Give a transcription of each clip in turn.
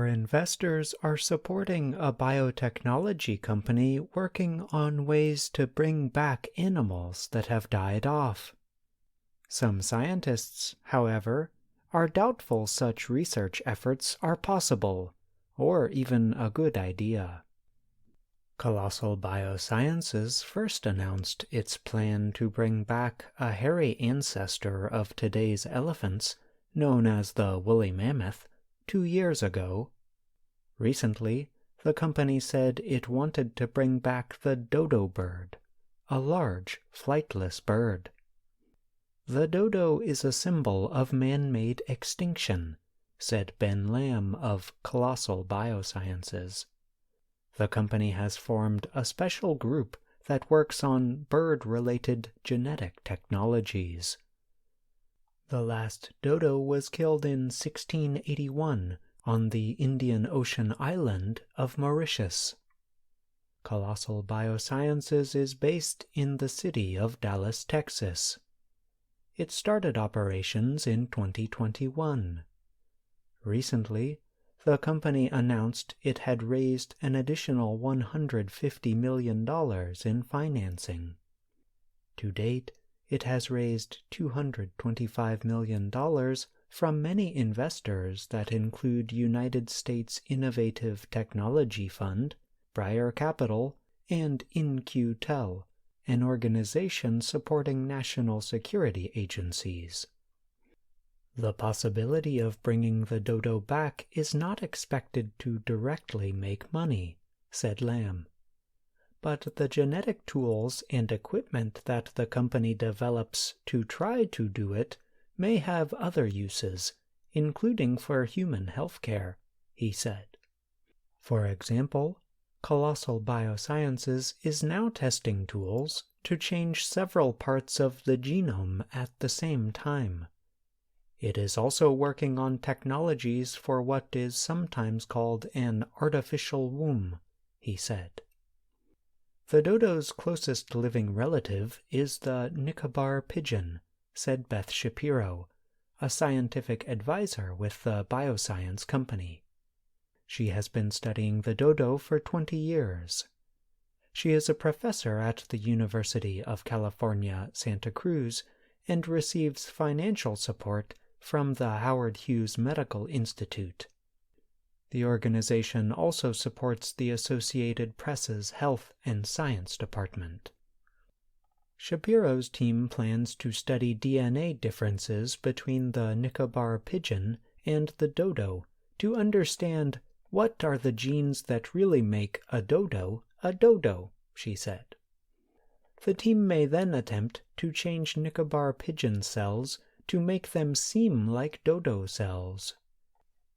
investors are supporting a biotechnology company working on ways to bring back animals that have died off. Some scientists, however, are doubtful such research efforts are possible, or even a good idea. Colossal Biosciences first announced its plan to bring back a hairy ancestor of today's elephants, known as the woolly mammoth, 2 years ago. Recently, the company said it wanted to bring back the dodo bird, a large, flightless bird. The dodo is a symbol of man-made extinction, said Ben Lamb of Colossal Biosciences. The company has formed a special group that works on bird-related genetic technologies. The last dodo was killed in 1681 on the Indian Ocean island of Mauritius. Colossal Biosciences is based in the city of Dallas, Texas. It started operations in 2021. Recently, the company announced it had raised an additional $150 million in financing. To date, it has raised $225 million from many investors that include United States Innovative Technology Fund, Briar Capital, and In-Q-Tel, an organization supporting national security agencies. The possibility of bringing the dodo back is not expected to directly make money, said Lamb. But the genetic tools and equipment that the company develops to try to do it may have other uses, including for human healthcare, he said. For example, Colossal Biosciences is now testing tools to change several parts of the genome at the same time. It is also working on technologies for what is sometimes called an artificial womb, he said. The dodo's closest living relative is the Nicobar pigeon, said Beth Shapiro, a scientific advisor with the bioscience company. She has been studying the dodo for 20 years. She is a professor at the University of California, Santa Cruz, and receives financial support from the Howard Hughes Medical Institute. The organization also supports the Associated Press's Health and Science Department. Shapiro's team plans to study DNA differences between the Nicobar pigeon and the dodo to understand what are the genes that really make a dodo, she said. The team may then attempt to change Nicobar pigeon cells to make them seem like dodo cells.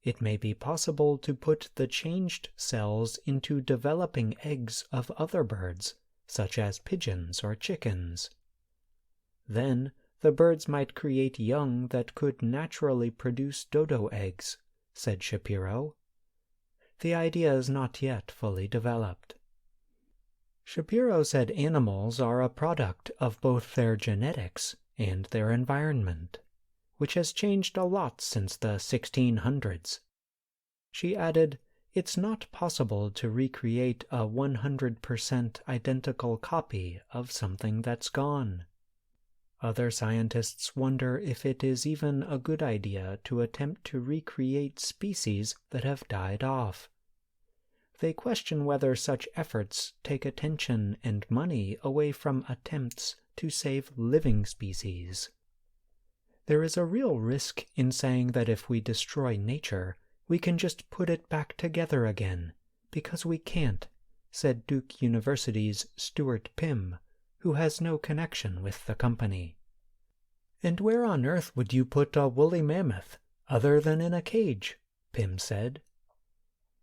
It may be possible to put the changed cells into developing eggs of other birds, such as pigeons or chickens. Then, the birds might create young that could naturally produce dodo eggs, said Shapiro. The idea is not yet fully developed. Shapiro said animals are a product of both their genetics and their environment, which has changed a lot since the 1600s. She added, "It's not possible to recreate a 100% identical copy of something that's gone." Other scientists wonder if it is even a good idea to attempt to recreate species that have died off. They question whether such efforts take attention and money away from attempts to save living species. There is a real risk in saying that if we destroy nature, we can just put it back together again, because we can't, said Duke University's Stuart Pym, who has no connection with the company. "And where on earth would you put a woolly mammoth, other than in a cage?" Pym said.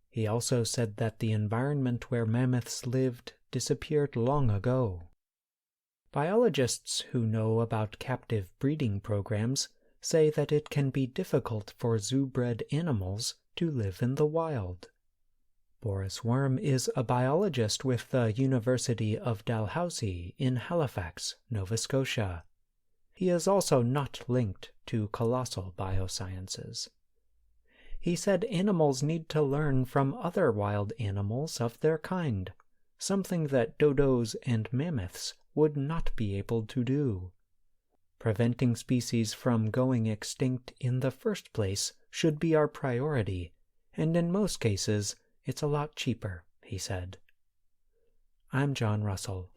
He also said that the environment where mammoths lived disappeared long ago. Biologists who know about captive breeding programs say that it can be difficult for zoo-bred animals to live in the wild. Boris Worm is a biologist with the University of Dalhousie in Halifax, Nova Scotia. He is also not linked to Colossal Biosciences. He said animals need to learn from other wild animals of their kind, something that dodos and mammoths would not be able to do. Preventing species from going extinct in the first place should be our priority, and in most cases, it's a lot cheaper, he said. I'm John Russell.